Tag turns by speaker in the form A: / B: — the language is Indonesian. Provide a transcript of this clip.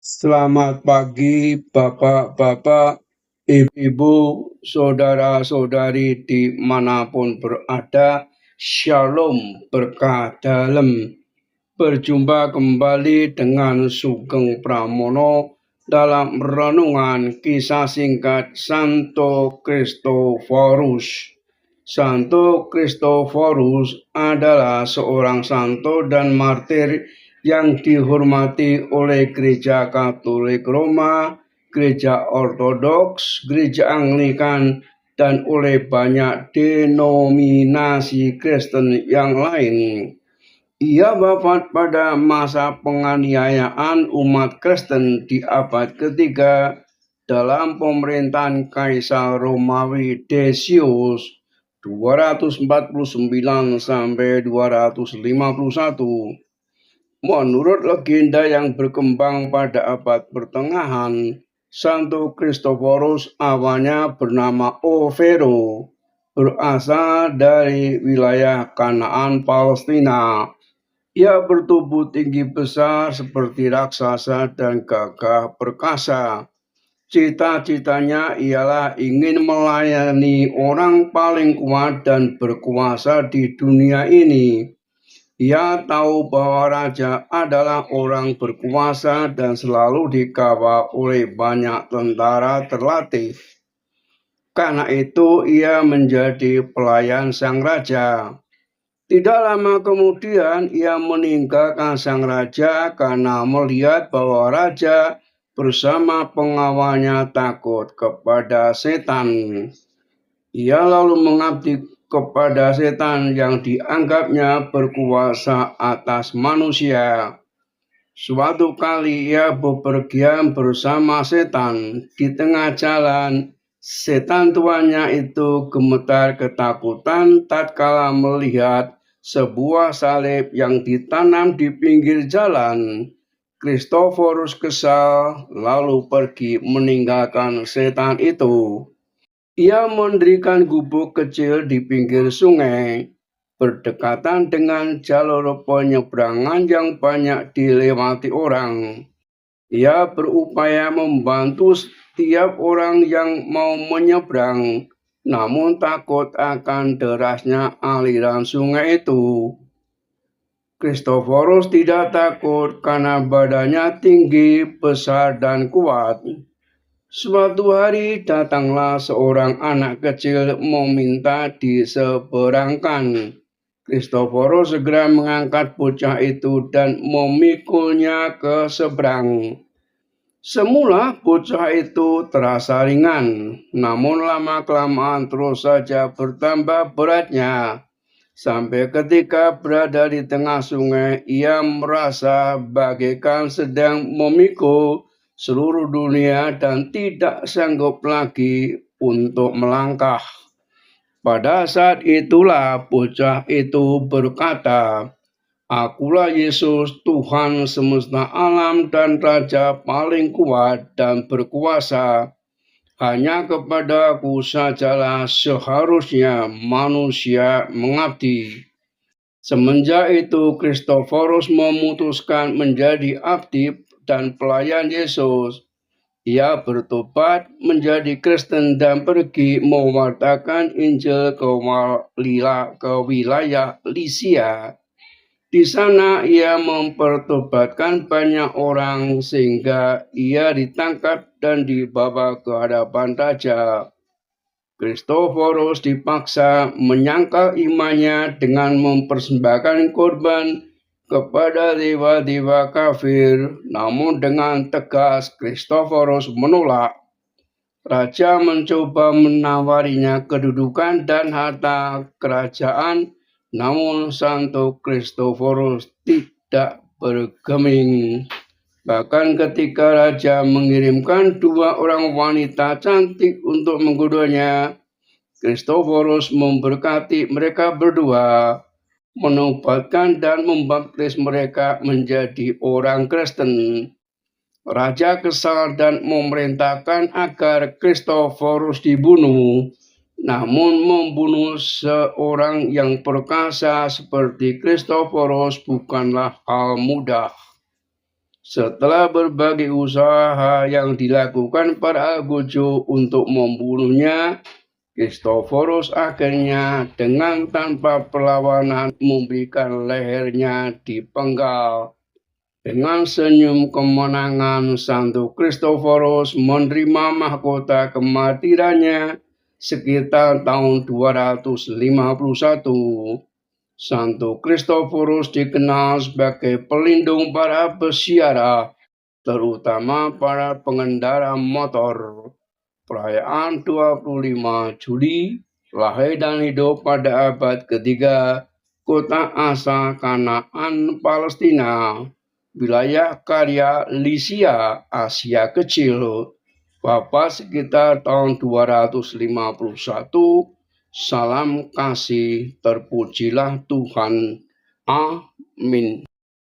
A: Selamat pagi, Bapak-bapak, Ibu-ibu, saudara-saudari dimanapun berada. Shalom, berkah dalam. Berjumpa kembali dengan Sugeng Pramono dalam renungan kisah singkat Santo Kristoforus. Santo Kristoforus adalah seorang santo dan martir yang dihormati oleh Gereja Katolik Roma, Gereja Ortodoks, Gereja Anglikan, dan oleh banyak denominasi Kristen yang lain. Ia wafat pada masa penganiayaan umat Kristen di abad ketiga dalam pemerintahan Kaisar Romawi Decius 249 sampai 251. Menurut legenda yang berkembang pada abad pertengahan, Santo Kristoforus awalnya bernama Overo, berasal dari wilayah Kanaan Palestina. Ia bertubuh tinggi besar seperti raksasa dan gagah perkasa. Cita-citanya ialah ingin melayani orang paling kuat dan berkuasa di dunia ini. Ia tahu bahwa raja adalah orang berkuasa dan selalu dikawal oleh banyak tentara terlatih. Karena itu ia menjadi pelayan sang raja. Tidak lama kemudian ia meninggalkan sang raja karena melihat bahwa raja bersama pengawalnya takut kepada setan. Ia lalu mengabdi kepada setan yang dianggapnya berkuasa atas manusia. Suatu kali ia bepergian bersama setan. Di tengah jalan, setan tuannya itu gemetar ketakutan tatkala melihat sebuah salib yang ditanam di pinggir jalan. Kristoforus kesal lalu pergi meninggalkan setan itu. Ia mendirikan gubuk kecil di pinggir sungai, berdekatan dengan jalur penyeberangan yang banyak dilewati orang. Ia berupaya membantu setiap orang yang mau menyeberang, namun takut akan derasnya aliran sungai itu. Kristoforus tidak takut karena badannya tinggi, besar, dan kuat. Suatu hari datanglah seorang anak kecil meminta diseberangkan. Kristoforus segera mengangkat bocah itu dan memikulnya ke seberang. Semula bocah itu terasa ringan, namun lama-kelamaan terus saja bertambah beratnya. Sampai ketika berada di tengah sungai, ia merasa bagaikan sedang memikul seluruh dunia dan tidak sanggup lagi untuk melangkah. Pada saat itulah bocah itu berkata, "Akulah Yesus, Tuhan semesta alam dan Raja paling kuat dan berkuasa. Hanya kepadaku sajalah seharusnya manusia mengabdi." Semenjak itu Kristoforus memutuskan menjadi abdi dan pelayan Yesus. Ia bertobat menjadi Kristen dan pergi mewartakan Injil ke wilayah Lisia. Di sana ia mempertobatkan banyak orang sehingga ia ditangkap dan dibawa ke hadapan raja. Kristoforus dipaksa menyangkal imannya dengan mempersembahkan korban kepada dewa-dewa kafir, namun dengan tegas Kristoforus menolak. Raja mencoba menawarinya kedudukan dan harta kerajaan, namun Santo Kristoforus tidak bergeming. Bahkan ketika raja mengirimkan 2 orang wanita cantik untuk menggodanya, Kristoforus memberkati mereka berdua, menobatkan dan membaptis mereka menjadi orang Kristen. Raja kesal dan memerintahkan agar Kristoforus dibunuh. Namun membunuh seorang yang perkasa seperti Kristoforus bukanlah hal mudah. Setelah berbagai usaha yang dilakukan para algojo untuk membunuhnya, Kristoforus akhirnya dengan tanpa perlawanan memberikan lehernya dipenggal. Dengan senyum kemenangan, Santo Kristoforus menerima mahkota kematiannya sekitar tahun 251. Santo Kristoforus dikenal sebagai pelindung para peziarah, terutama para pengendara motor. Perayaan 25 Juli, lahir dan hidup pada abad ketiga, kota asal Kanaan, Palestina, wilayah karya Lycia, Asia Kecil, wafat sekitar tahun 251. Salam kasih, terpujilah Tuhan. Amin.